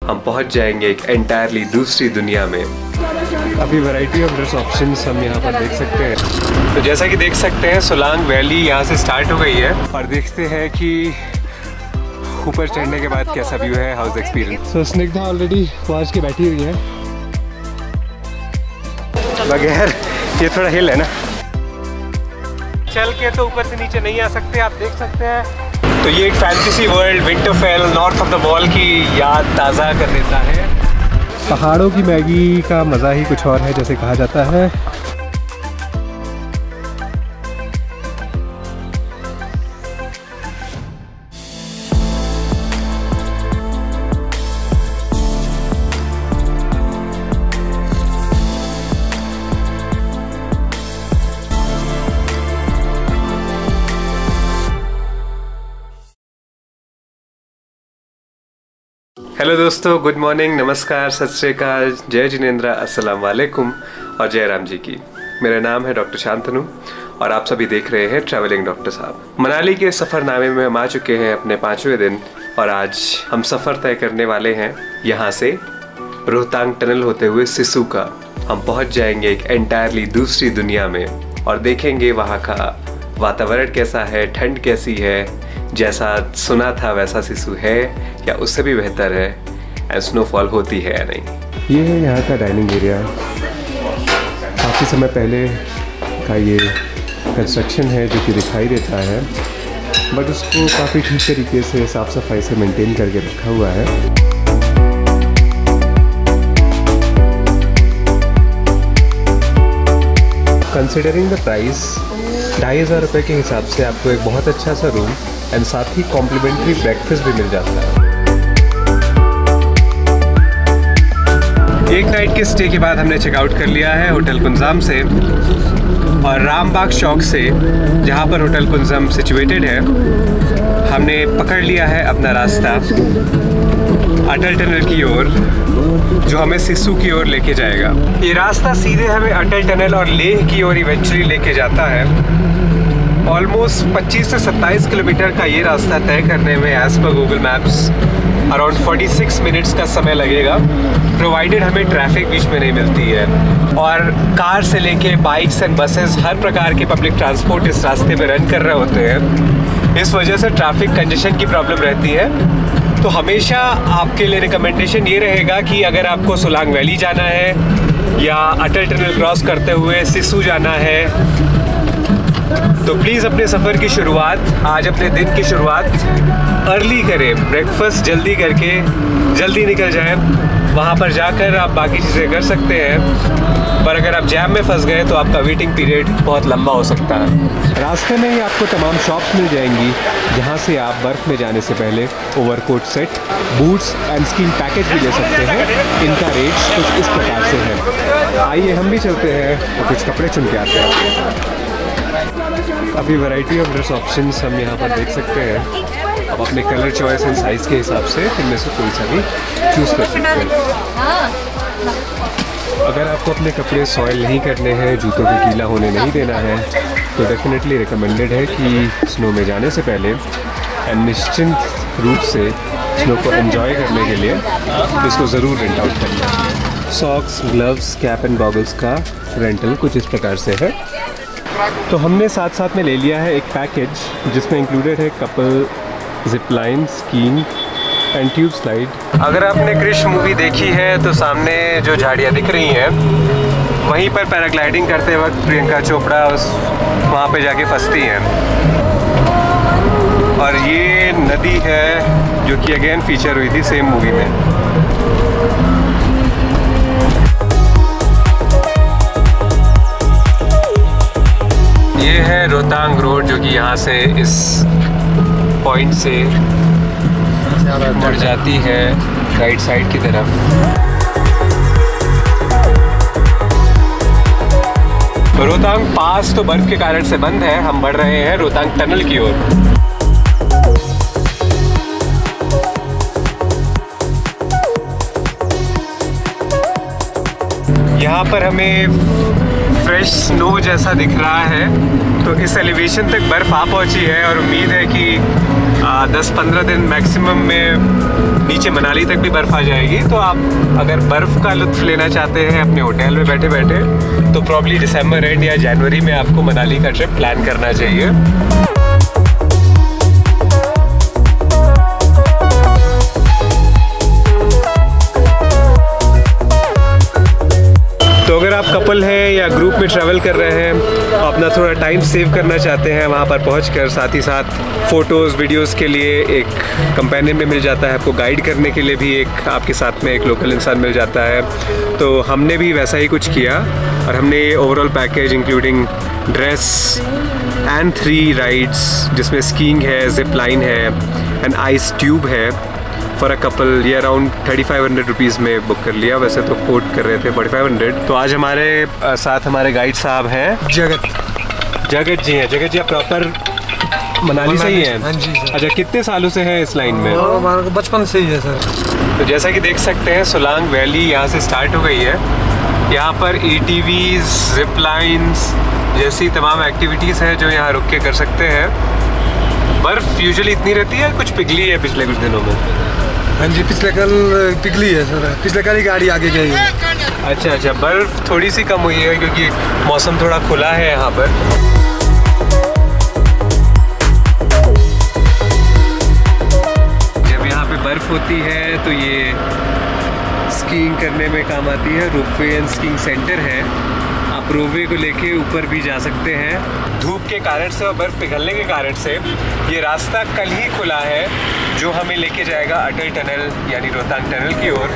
हम पहुंच जाएंगे एक एंटायरली दूसरी दुनिया में। काफ़ी वैरायटी ऑफ ड्रेस ऑप्शंस हम यहाँ पर देख सकते हैं। तो जैसा कि देख सकते हैं सोलांग वैली यहाँ से स्टार्ट हो गई है और देखते हैं कि ऊपर चढ़ने के बाद कैसा व्यू है, हाउस एक्सपीरियंस। तो स्निग्धा ऑलरेडी पहुँच के बैठी हुई है। बगैर ये थोड़ा हिल है ना, चल के तो ऊपर से नीचे नहीं आ सकते, आप देख सकते हैं। तो ये एक fantasy world Winterfell north of the wall की याद ताज़ा कर देता है। पहाड़ों की मैगी का मज़ा ही कुछ और है, जैसे कहा जाता है। हेलो दोस्तों, गुड मॉर्निंग, नमस्कार, सत श्री अकाल, जय जिनेंद्र, अस्सलाम वालेकुम और जय राम जी की। मेरा नाम है डॉक्टर शांतनु और आप सभी देख रहे हैं ट्रैवलिंग डॉक्टर साहब। मनाली के सफ़रनामे में हम आ चुके हैं अपने 5वें दिन और आज हम सफ़र तय करने वाले हैं यहाँ से रोहतांग टनल होते हुए सिसु का। हम पहुँच जाएंगे एक एंटायरली दूसरी दुनिया में और देखेंगे वहाँ का वातावरण कैसा है, ठंड कैसी है, जैसा सुना था वैसा सिसु है या उससे भी बेहतर है, एंड स्नोफॉल होती है या नहीं। ये है यहाँ का डाइनिंग एरिया। काफ़ी समय पहले का ये कंस्ट्रक्शन है जो कि दिखाई देता है, बट उसको काफ़ी ठीक तरीके से साफ़ सफाई से मेंटेन करके रखा हुआ है। कंसिडरिंग द प्राइस, 2500 रुपये के हिसाब से आपको एक बहुत अच्छा सा रूम एंड साथ ही कॉम्प्लीमेंट्री ब्रेकफास्ट भी मिल जाता है। एक नाइट के स्टे के बाद हमने चेकआउट कर लिया है होटल कुंजाम से और रामबाग चौक से, जहाँ पर होटल कुंजाम सिचुएटेड है, हमने पकड़ लिया है अपना रास्ता अटल टनल की ओर, जो हमें सिसु की ओर लेके जाएगा। ये रास्ता सीधे हमें अटल टनल और लेह की ओर इवेंचुअली लेके जाता है। ऑलमोस्ट 25 से 27 किलोमीटर का ये रास्ता तय करने में as per Google maps around 46 minutes का समय लगेगा, प्रोवाइडेड हमें ट्रैफिक बीच में नहीं मिलती है। और कार से लेके बाइक्स एंड बसेस, हर प्रकार के पब्लिक ट्रांसपोर्ट इस रास्ते पे रन कर रहे होते हैं। इस वजह से ट्रैफिक कंजेशन की प्रॉब्लम रहती है। तो हमेशा आपके लिए रिकमेंडेशन ये रहेगा कि अगर आपको सोलांग वैली जाना है या अटल टनल क्रॉस करते हुए सिसु जाना है, तो प्लीज़ अपने सफ़र की शुरुआत, आज अपने दिन की शुरुआत अर्ली करें। ब्रेकफास्ट जल्दी करके जल्दी निकल जाएं। वहाँ पर जाकर आप बाकी चीज़ें कर सकते हैं, पर अगर आप जैम में फंस गए तो आपका वेटिंग पीरियड बहुत लंबा हो सकता है। रास्ते में ही आपको तमाम शॉप्स मिल जाएंगी, जहाँ से आप बर्फ़ में जाने से पहले overcoat set, boots and skiing package भी ले सकते हैं। इनका रेट कुछ इस प्रकार से है। आइए हम भी चलते हैं और कुछ कपड़े चुन के आते हैं। काफ़ी वैरायटी ऑफ ड्रेस ऑप्शंस हम यहाँ पर देख सकते हैं। आप अपने कलर चॉइस एंड साइज़ के हिसाब से इनमें से कोई सा भी चूज़ कर सकते हैं। अगर आपको अपने कपड़े सॉइल नहीं करने हैं, जूतों को गीला होने नहीं देना है, तो डेफिनेटली रिकमेंडेड है कि स्नो में जाने से पहले एंड निश्चिंत रूप से स्नो को एंजॉय करने के लिए इसको ज़रूर रेंट आउट करना है। Socks, gloves, cap and goggles का रेंटल कुछ इस प्रकार से है। तो हमने साथ साथ में ले लिया है एक पैकेज जिसमें इंक्लूडेड है couple, zip line, skiing and tube slide. अगर आपने क्रिश मूवी देखी है तो सामने जो झाड़ियाँ दिख रही हैं, वहीं पर पैराग्लाइडिंग करते वक्त प्रियंका चोपड़ा वहाँ पे जाके फंसती हैं। और ये नदी है जो कि अगेन फीचर हुई थी सेम मूवी में। ये है रोहतांग रोड, जो कि यहाँ से इस पॉइंट से मुड़ जाती है राइट साइड की तरफ। रोहतांग पास तो बर्फ के कारण से बंद है, हम बढ़ रहे हैं रोहतांग टनल की ओर। यहाँ पर हमें फ्रेश स्नो जैसा दिख रहा है। तो इस एलिवेशन तक बर्फ़ आ पहुँची है और उम्मीद है कि 10-15 दिन मैक्सिमम में नीचे मनाली तक भी बर्फ़ आ जाएगी। तो आप अगर बर्फ़ का लुत्फ़ लेना चाहते हैं अपने होटल में बैठे बैठे तो प्रॉब्ली दिसंबर एंड या जनवरी में आपको मनाली का ट्रिप प्लान करना चाहिए। तो अगर आप कपल हैं या ग्रुप में ट्रैवल कर रहे हैं, अपना थोड़ा टाइम सेव करना चाहते हैं वहाँ पर पहुँचकर, साथ ही साथ फ़ोटोज़ वीडियोज़ के लिए एक कंपेनियन भी मिल जाता है, आपको गाइड करने के लिए भी एक आपके साथ में एक लोकल इंसान मिल जाता है। तो हमने भी वैसा ही कुछ किया और हमने overall package including dress and 3 rides जिसमें स्कीइंग है, जिप लाइन है एंड आइस ट्यूब है फॉर अ कपल, ये अराउंड 3500 रुपीज़ में बुक कर लिया। वैसे तो कोट कर रहे थे 4500। तो आज हमारे साथ हमारे गाइड साहब हैं जगत जी हैं। जगत जी आप प्रॉपर मनाली से ही हैं? हाँ जी सर। अच्छा, कितने सालों से हैं इस लाइन में? हमारा बचपन से ही है सर। तो जैसा कि देख सकते हैं सोलांग वैली यहाँ से स्टार्ट हो गई है। यहाँ पर ATVs, जिप लाइन्स जैसी तमाम एक्टिविटीज़ हैं जो यहाँ रुक के कर सकते हैं। बर्फ़ यूजुअली इतनी रहती है, कुछ पिघली है पिछले कुछ दिनों में? हाँ जी, पिछले कल पिघली है सर, पिछले कल ही गाड़ी आगे गई है। अच्छा, बर्फ़ थोड़ी सी कम हुई है क्योंकि मौसम थोड़ा खुला है यहाँ पर। जब यहाँ पे बर्फ़ होती है तो ये स्कीइंग करने में काम आती है। रोपवे एंड स्कीइंग सेंटर है, आप रोपवे को लेके ऊपर भी जा सकते हैं। धूप के कारण से और बर्फ़ पिघलने के कारण से ये रास्ता कल ही खुला है जो हमें लेके जाएगा अटल टनल यानी रोहतांग टनल की ओर।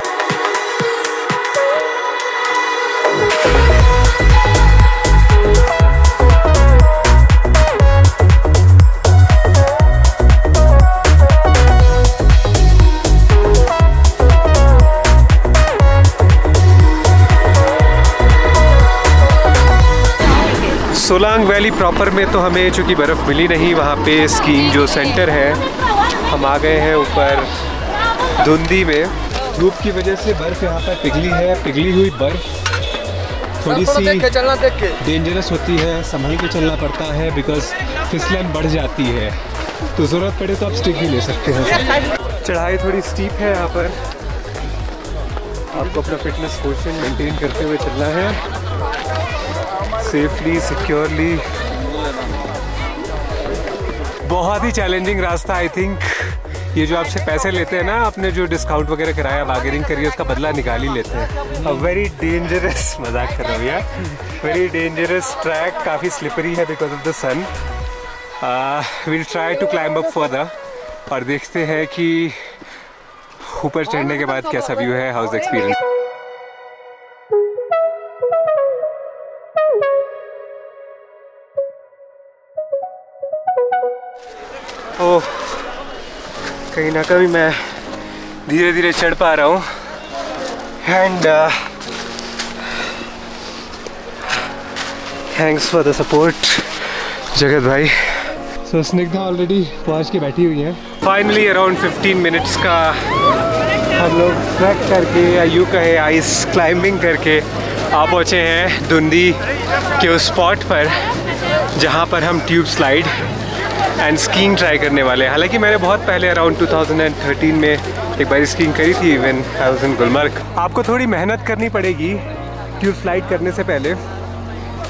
सोलांग वैली प्रॉपर में तो हमें चूँकि बर्फ़ मिली नहीं, वहाँ पे स्कीइंग जो सेंटर है हम आ गए हैं ऊपर धुंधी में। धूप की वजह से बर्फ़ यहाँ पर पिघली है। पिघली हुई बर्फ़ थोड़ी सी डेंजरस होती है, संभल के चलना पड़ता है बिकॉज फिसलन बढ़ जाती है। तो ज़रूरत पड़े तो आप स्टिक भी ले सकते हैं। चढ़ाई थोड़ी स्टीप है यहाँ पर, आपको अपना फिटनेस पोजीशन मेंटेन करते हुए चलना है सेफली, सिक्योरली। बहुत ही चैलेंजिंग रास्ता। आई थिंक ये जो आपसे पैसे लेते हैं ना, आपने जो डिस्काउंट वगैरह कराया, बार्गेनिंग करिए, उसका बदला निकाल ही लेते हैं। वेरी डेंजरस, मजाक कर रहा हूँ यार, वेरी डेंजरस ट्रैक, काफ़ी स्लिपरी है because of the sun. Will try to climb up further और देखते हैं कि ऊपर चढ़ने के बाद कैसा व्यू है, हाउस एक्सपीरियंस। ओह, कहीं ना कहीं मैं धीरे धीरे चढ़ पा रहा हूँ and thanks for the support जगत भाई। सो स्निग्धा ऑलरेडी पहुँच के बैठी हुई है। फाइनली अराउंड 15 मिनट्स का हम लोग ट्रैक करके या यूँ कहे आइस क्लाइंबिंग करके आ पहुँचे हैं धुंधी के उस स्पॉट पर जहाँ पर हम tube slide and skiing try करने वाले हैं। हालांकि मैंने बहुत पहले अराउंड 2013 में एक बार स्कीइंग करी थी even I was in Gulmarg. आपको थोड़ी मेहनत करनी पड़ेगी ट्यूब स्लाइड करने से पहले।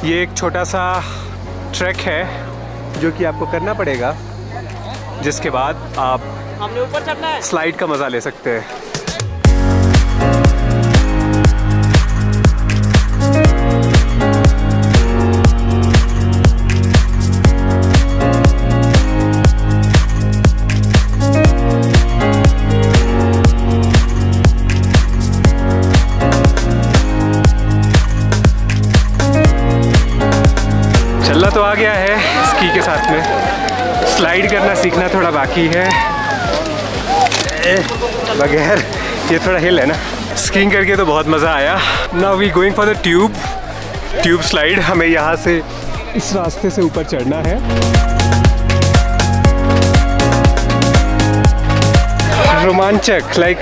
ये एक छोटा सा ट्रैक है जो कि आपको करना पड़ेगा, जिसके बाद आप हमने ऊपर चढ़ना है, स्लाइड का मज़ा ले सकते हैं। चलना तो आ गया है, स्की के साथ में स्लाइड करना सीखना थोड़ा बाकी है। बगैर ये थोड़ा हिल है ना। स्कीइंग करके तो बहुत मज़ा आया। Now we going for the tube slide. हमें यहाँ से इस रास्ते से ऊपर चढ़ना है। रोमांचक, लाइक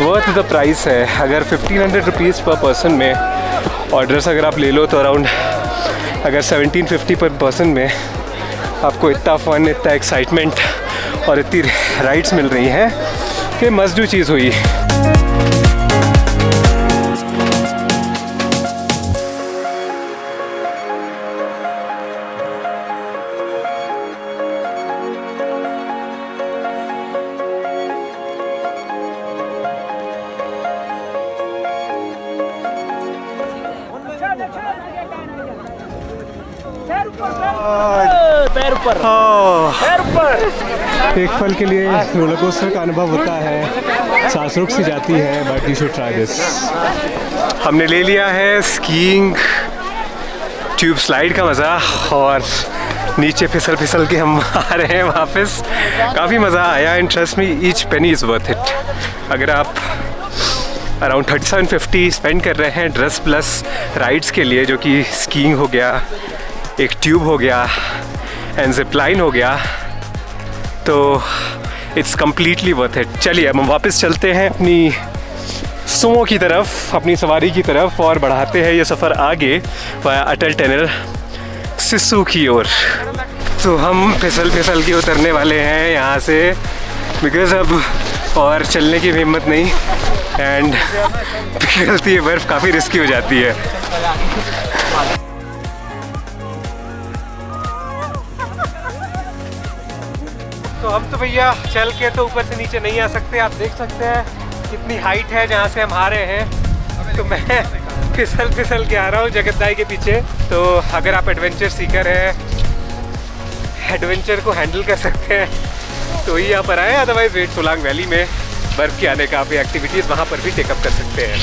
वर्थ द प्राइस है। अगर 1500 रुपीज़ पर पर्सन में और ड्रेस अगर आप ले लो तो अराउंड अगर 1750 पर पर्सन में आपको इतना फन, इतना एक्साइटमेंट और इतनी राइड्स मिल रही हैं कि मज़दू चीज़ हुई। एक पल के लिए रोलर कोस्टर का अनुभव होता है, सांस रुक सी जाती है, but you should try this. हमने ले लिया है स्कीइंग ट्यूब स्लाइड का मज़ा और नीचे फिसल फिसल के हम आ रहे हैं वापस। काफ़ी मज़ा आया and trust me each Penney is worth it. अगर आप अराउंड 3750 स्पेंड कर रहे हैं ड्रेस प्लस राइड्स के लिए, जो कि स्कीइंग हो गया, एक ट्यूब हो गया एंड जिप लाइन हो गया, तो इट्स कम्प्लीटली वर्थ इट। चलिए अब हम वापस चलते हैं अपनी सुमो की तरफ, अपनी सवारी की तरफ, और बढ़ाते हैं ये सफ़र आगे वाया अटल टनल सिस्सू की ओर। तो हम फिसल फिसल के उतरने वाले हैं यहाँ से, बिकॉज अब और चलने की भी हिम्मत नहीं एंड पिघलती है बर्फ़, काफ़ी रिस्की हो जाती है। तो हम तो भैया चल के तो ऊपर से नीचे नहीं आ सकते, आप देख सकते हैं कितनी हाइट है जहाँ से हम आ रहे हैं। तो मैं फिसल फिसल के आ रहा हूँ जगत दाई के पीछे। तो अगर आप एडवेंचर सीकर हैं, एडवेंचर को हैंडल कर सकते हैं तो ही यहाँ पर आए, अदरवाइज वेट सोलांग वैली में बर्फ़ के आने का एक्टिविटीज़ वहाँ पर भी टेकअप कर सकते हैं।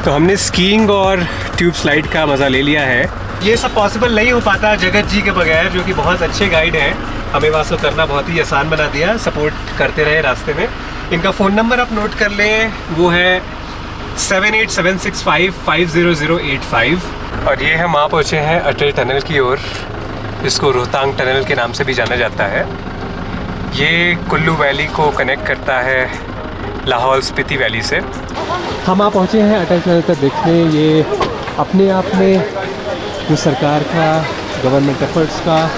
तो हमने स्कीइंग और ट्यूब स्लाइड का मज़ा ले लिया है। ये सब पॉसिबल नहीं हो पाता जगत जी के बगैर, जो कि बहुत अच्छे गाइड हैं, हमें वहाँ से उतरना बहुत ही आसान बना दिया, सपोर्ट करते रहे रास्ते में। इनका फ़ोन नंबर आप नोट कर लें, वो है 7876550085। और ये हम वहाँ पहुँचे हैं अटल टनल की ओर, जिसको रोहतांग टनल के नाम से भी जाना जाता है। ये कुल्लू वैली को कनेक्ट करता है लाहौल स्पीति वैली से। हम वहाँ पहुँचे हैं अटल टनल तक देखने। ये अपने आप में जो सरकार का, गवर्नमेंट एफर्ट्स का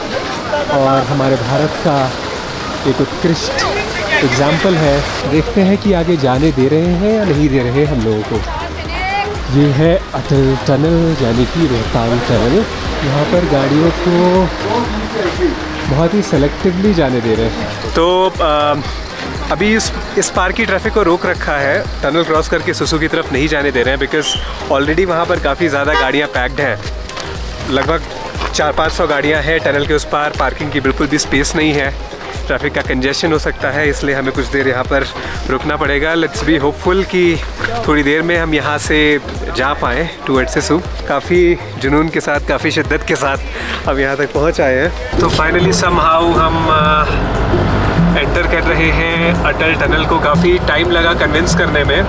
और हमारे भारत का एक उत्कृष्ट एग्जाम्पल है। देखते हैं कि आगे जाने दे रहे हैं या नहीं दे रहे हम लोगों को। ये है अटल टनल, यानी कि रोहतांग टनल। यहाँ पर गाड़ियों को बहुत ही सेलेक्टिवली जाने दे रहे हैं। तो अभी इस पार की ट्रैफिक को रोक रखा है, टनल क्रॉस करके सिस्सू की तरफ नहीं जाने दे रहे हैं, बिकॉज ऑलरेडी वहाँ पर काफ़ी ज़्यादा गाड़ियाँ पैक्ड हैं। लगभग 400-500 गाड़ियाँ हैं टनल के उस पार, पार्किंग की बिल्कुल भी स्पेस नहीं है, ट्रैफिक का कंजेशन हो सकता है, इसलिए हमें कुछ देर यहाँ पर रुकना पड़ेगा। लेट्स बी होपफुल कि थोड़ी देर में हम यहाँ से जा पाएँ टूवर्ड्स सिस्सू। काफ़ी जुनून के साथ, काफ़ी शिद्दत के साथ अब यहाँ तक पहुँच आए हैं। तो फाइनली समहाउ हम एंटर कर रहे हैं अटल टनल को। काफ़ी टाइम लगा कन्विंस करने में,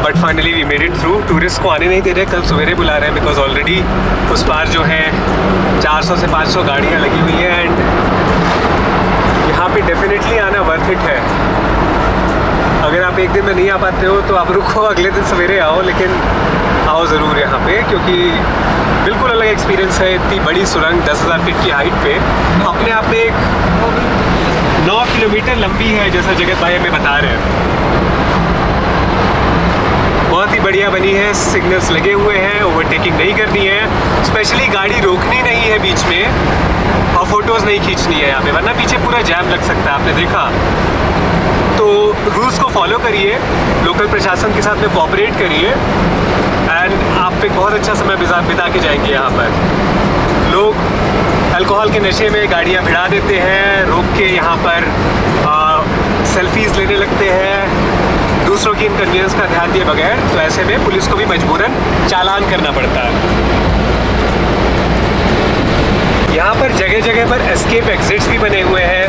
but finally we made it through. Tourist को आने नहीं दे रहे, कल सवेरे बुला रहे हैं, बिकॉज ऑलरेडी उस पार जो है 400 से 500 गाड़ियाँ लगी हुई हैं एंड यहाँ पे डेफिनेटली आना वर्थ इट है। अगर आप एक दिन में नहीं आ पाते हो तो आप रुको, अगले दिन सवेरे आओ, लेकिन आओ ज़रूर यहाँ पे, क्योंकि बिल्कुल अलग एक्सपीरियंस है। इतनी बड़ी सुरंग 10,000 फीट की हाइट पे अपने आप में एक 9 किलोमीटर लंबी है, जैसा जगत भाई हमें बता रहे हैं। बहुत ही बढ़िया बनी है, सिग्नल्स लगे हुए हैं, ओवरटेकिंग नहीं करनी है, स्पेशली गाड़ी रोकनी नहीं है बीच में, और फोटोज़ नहीं खींचनी है यहाँ पे, वरना पीछे पूरा जैम लग सकता है, आपने देखा। तो रूल्स को फॉलो करिए, लोकल प्रशासन के साथ में कोऑपरेट करिए एंड आप एक बहुत अच्छा समय बिता के जाएंगे। यहाँ पर लोग अल्कोहल के नशे में गाड़ियाँ भिड़ा देते हैं, रोक के यहाँ पर सेल्फीज़ लेने लगते हैं, दूसरों की इनकन्वीनियंस का ध्यान दिए बगैर। तो ऐसे में पुलिस को भी मजबूरन चालान करना पड़ता है। यहाँ पर जगह जगह पर एस्केप एग्जिट्स भी बने हुए हैं।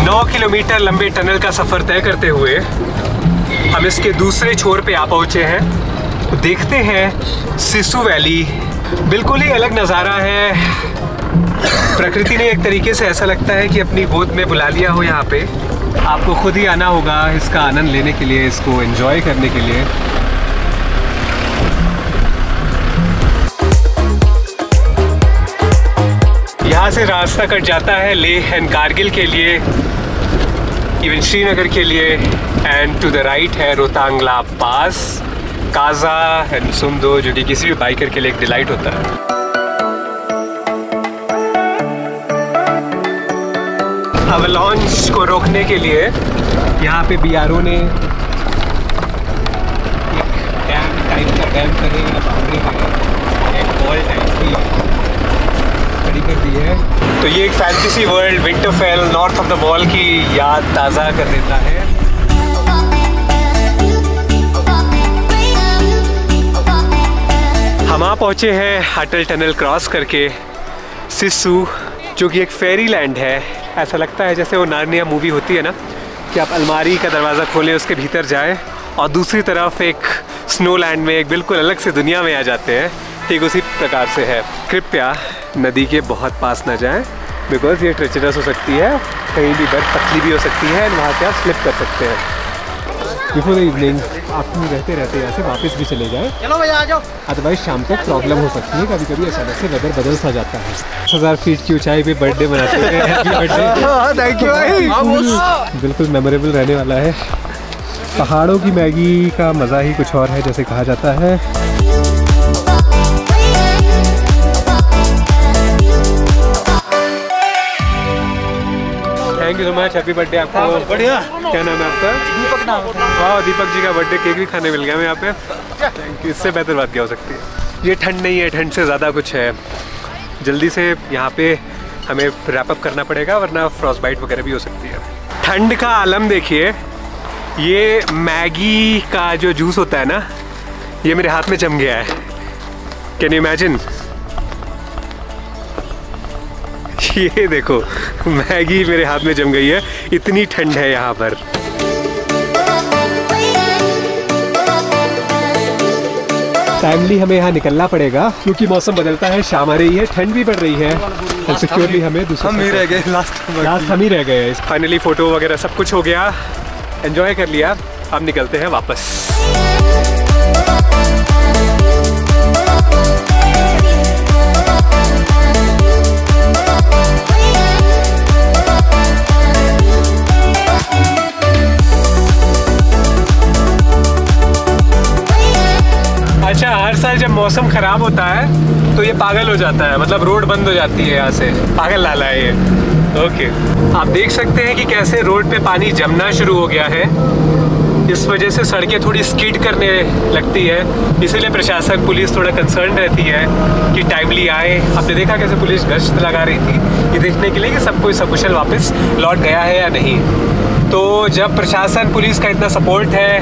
9 किलोमीटर लंबे टनल का सफ़र तय करते हुए हम इसके दूसरे छोर पे आ पहुँचे हैं। तो देखते हैं सिस्सू वैली। बिल्कुल ही अलग नज़ारा है, प्रकृति ने एक तरीके से ऐसा लगता है कि अपनी गोद में बुला लिया हो। यहाँ पे आपको खुद ही आना होगा इसका आनंद लेने के लिए, इसको एंजॉय करने के लिए। यहाँ से रास्ता कट जाता है लेह एंड कारगिल के लिए, इवन श्रीनगर के लिए, एंड टू द राइट है रोहतांगला पास, काजा एंड सुमदो, जो कि किसी भी बाइकर के लिए एक डिलाइट होता है। अवलॉन्च को रोकने के लिए यहाँ पे BRO ने एक डैम टाइप का डैम करने का बाउंड्री है, एक वॉल टाइप की खड़ी कर दी है। तो ये एक fantasy world Winterfell north of the wall की याद ताज़ा कर देता है। हम आ पहुँचे हैं अटल टनल क्रॉस करके सिस्सू, जो कि एक फेरी लैंड है। ऐसा लगता है जैसे वो नार्निया मूवी होती है ना, कि आप अलमारी का दरवाज़ा खोलें, उसके भीतर जाएं और दूसरी तरफ एक स्नो लैंड में एक बिल्कुल अलग से दुनिया में आ जाते हैं। ठीक उसी प्रकार से है। कृपया नदी के बहुत पास ना जाएं, बिकॉज ये ट्रेचरस हो सकती है, कहीं भी बर्फ पतली भी हो सकती है, वहाँ से आप स्लिप कर सकते हैं। बिफोर द इवनिंग आप रहते रहते यहाँ से वापस भी चले जाएं, चलो भैया आ जाओ, अदरवाइज शाम तक प्रॉब्लम हो सकती है। कभी कभी अचानक से वेदर बदल सा जाता है। 1000 फीट की ऊंचाई पे बर्थडे मनाते हैं। Happy birthday. थैंक यू भाई। बिल्कुल मेमोरेबल रहने वाला है। पहाड़ों की मैगी का मज़ा ही कुछ और है, जैसे कहा जाता है। Thank you so much, happy birthday आपको। बढ़िया। क्या नाम है आपका? दीपक नाम। वाह, दीपक जी का बर्थडे केक भी खाने मिल गया हमें यहाँ पे। Thank you. इससे बेहतर बात क्या हो सकती है। ये ठंड नहीं है, ठंड से ज़्यादा कुछ है। जल्दी से यहाँ पे हमें रैप अप करना पड़ेगा, वरना फ्रॉस्ट बाइट वगैरह भी हो सकती है। ठंड का आलम देखिए, ये मैगी का जो जूस होता है ना, ये मेरे हाथ में जम गया है। Can you imagine? ये देखो, मैगी मेरे हाथ में जम गई है, इतनी ठंड है यहाँ पर। टाइमली हमें यहाँ निकलना पड़ेगा क्योंकि मौसम बदलता है, शाम आ रही है, ठंड भी बढ़ रही है। और सिक्योरली हमें हम ही रह गए, लास्ट हम ही रह गए। फाइनली फोटो वगैरह सब कुछ हो गया, एंजॉय कर लिया, अब निकलते हैं वापस। अच्छा, हर साल जब मौसम खराब होता है तो ये पागल हो जाता है, मतलब रोड बंद हो जाती है यहाँ से। पागल लाला है ये। ओके, आप देख सकते हैं कि कैसे रोड पे पानी जमना शुरू हो गया है। इस वजह से सड़कें थोड़ी स्किड करने लगती है, इसीलिए प्रशासन, पुलिस थोड़ा कंसर्न रहती है कि टाइमली आए। आपने देखा कैसे पुलिस गश्त लगा रही थी, ये देखने के लिए कि सब कोई सकुशल वापस लौट गया है या नहीं। तो जब प्रशासन, पुलिस का इतना सपोर्ट है,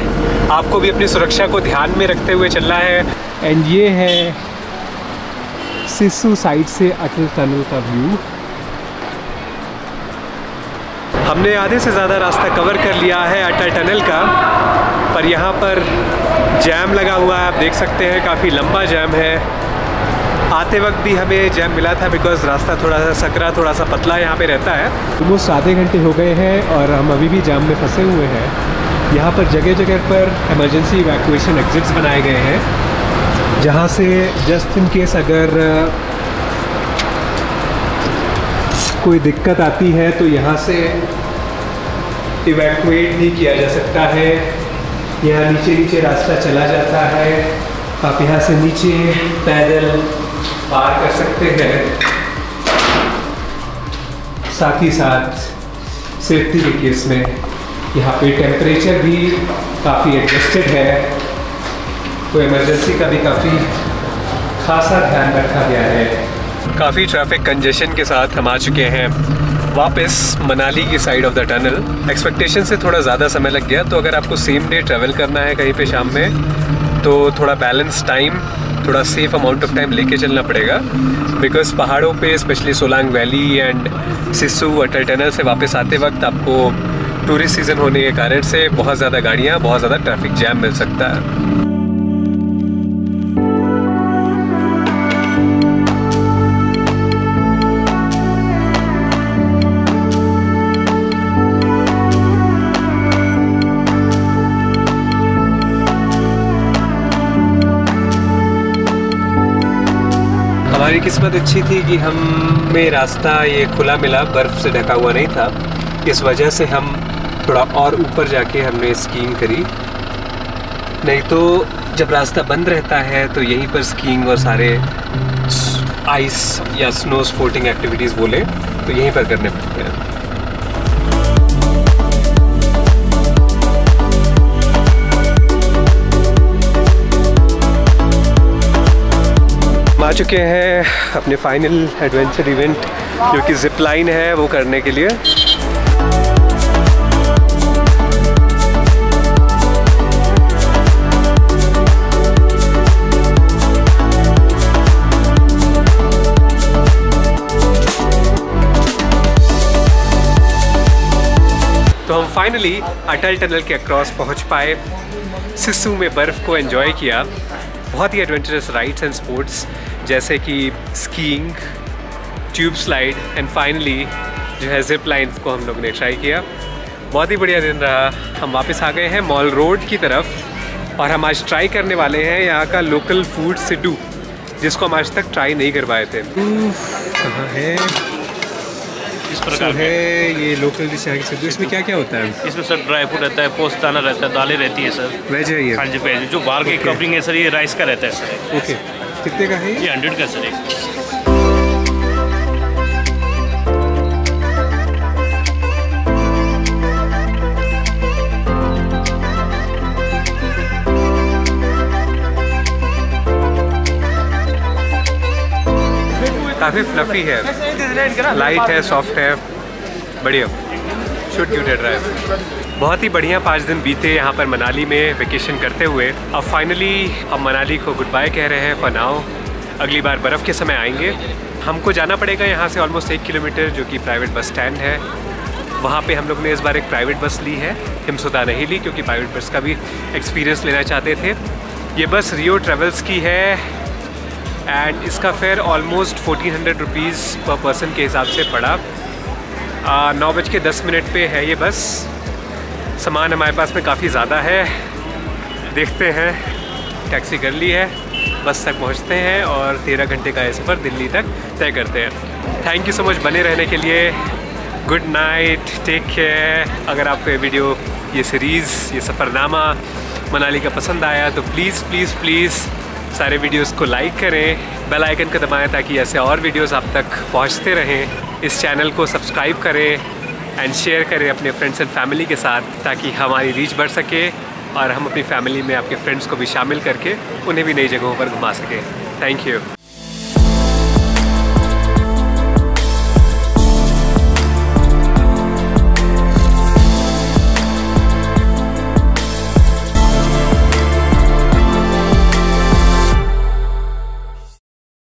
आपको भी अपनी सुरक्षा को ध्यान में रखते हुए चलना है। एंड ये है सिस्सू साइड से अटल टनल का व्यू। हमने आधे से ज़्यादा रास्ता कवर कर लिया है अटल टनल का, पर यहाँ पर जैम लगा हुआ है, आप देख सकते हैं, काफ़ी लंबा जैम है। आते वक्त भी हमें जैम मिला था, बिकॉज रास्ता थोड़ा सा सकरा, थोड़ा सा पतला यहाँ पे रहता है। ऑलमोस्ट आधे घंटे हो गए हैं और हम अभी भी जैम में फंसे हुए हैं। यहाँ पर जगह जगह पर इमरजेंसी इवैक्यूएशन एग्जिट्स बनाए गए हैं, जहाँ से जस्ट इन केस अगर कोई दिक्कत आती है तो यहाँ से इवैक्यूएट भी किया जा सकता है। यहाँ नीचे नीचे रास्ता चला जाता है, आप यहाँ से नीचे पैदल पार कर सकते हैं। साथ ही साथ सेफ्टी के केस में यहाँ पे टेम्परेचर भी काफ़ी एडजस्टेड है, तो इमरजेंसी का भी काफ़ी खासा ध्यान रखा गया है। काफ़ी ट्रैफिक कंजेशन के साथ हम आ चुके हैं वापस मनाली की side of the tunnel. Expectation से थोड़ा ज़्यादा समय लग गया, तो अगर आपको सेम डे ट्रैवल करना है कहीं पे शाम में, तो थोड़ा बैलेंस टाइम, थोड़ा सेफ अमाउंट ऑफ टाइम लेके चलना पड़ेगा। बिकॉज पहाड़ों पे specially Solang valley and Sissu Atal tunnel से वापस आते वक्त आपको टूरिस्ट सीज़न होने के कारण से बहुत ज़्यादा गाड़ियाँ, बहुत ज़्यादा ट्रैफिक जैम मिल सकता है। हमारी किस्मत अच्छी थी कि हमें रास्ता ये खुला मिला, बर्फ़ से ढका हुआ नहीं था। इस वजह से हम थोड़ा और ऊपर जाके हमने स्कीइंग करी, नहीं तो जब रास्ता बंद रहता है तो यहीं पर स्कीइंग और सारे आइस या स्नो स्पोर्टिंग एक्टिविटीज़ बोले तो यहीं पर करने पड़ते हैं। हम आ चुके हैं अपने फाइनल एडवेंचर इवेंट जो कि जिप लाइन है वो करने के लिए। तो हम फाइनली अटल टनल के अक्रॉस पहुंच पाए। सिस्सू में बर्फ़ को एंजॉय किया। बहुत ही एडवेंचरस राइड्स एंड स्पोर्ट्स जैसे कि skiing, tube slide and finally जो है जिप लाइन को हम लोग ने ट्राई किया। बहुत ही बढ़िया दिन रहा। हम वापस आ गए हैं मॉल रोड की तरफ और हम आज ट्राई करने वाले हैं यहाँ का लोकल फूड सिड्डू, जिसको हम आज तक ट्राई नहीं करवाए थे। कहाँ है? इस प्रकार है ये लोकल डिश है सिड्डू। इसमें क्या क्या होता है? इसमें सर ड्राई फ्रूट रहता है, पोस्ताना रहता है, दालें रहती है सर। वेज है ये? हाँ जी वेज। जो बाहर की कवरिंग है सर ये राइस का रहता है सर। ओके, कितने का है ये 100 का सर एक। काफ़ी फ्लफ़ी है, लाइट है, सॉफ्ट है, बढ़िया। शूट क्यूट है ड्राइव। बहुत ही बढ़िया 5 दिन बीते यहाँ पर मनाली में वेकेशन करते हुए। अब फाइनली हम मनाली को गुड बाय कह रहे हैं फॉर नाउ। अगली बार बर्फ़ के समय आएंगे। हमको जाना पड़ेगा यहाँ से ऑलमोस्ट 1 किलोमीटर, जो कि प्राइवेट बस स्टैंड है। वहाँ पे हम लोग ने इस बार एक प्राइवेट बस ली है, हिमसुदा नहीं ली क्योंकि प्राइवेट बस का भी एक्सपीरियंस लेना चाहते थे। ये बस रियो ट्रेवल्स की है एंड इसका फेयर ऑलमोस्ट 1400 रुपीज़ पर पर्सन के हिसाब से पड़ा। 9:10 पे है ये बस। सामान हमारे पास में काफ़ी ज़्यादा है, देखते हैं। टैक्सी कर ली है, बस तक पहुंचते हैं और 13 घंटे का ये सफ़र दिल्ली तक तय करते हैं। थैंक यू सो मच बने रहने के लिए। Good night, take care. अगर आपको ये वीडियो, ये सीरीज़, ये सफ़रनामा मनाली का पसंद आया तो प्लीज़ प्लीज़ प्लीज़ सारे वीडियोस को लाइक करें, बेल आइकन को दबाएं ताकि ऐसे और वीडियोस आप तक पहुंचते रहें। इस चैनल को सब्सक्राइब करें एंड शेयर करें अपने फ्रेंड्स एंड फैमिली के साथ ताकि हमारी रीच बढ़ सके और हम अपनी फैमिली में आपके फ्रेंड्स को भी शामिल करके उन्हें भी नई जगहों पर घुमा सकें। Thank you.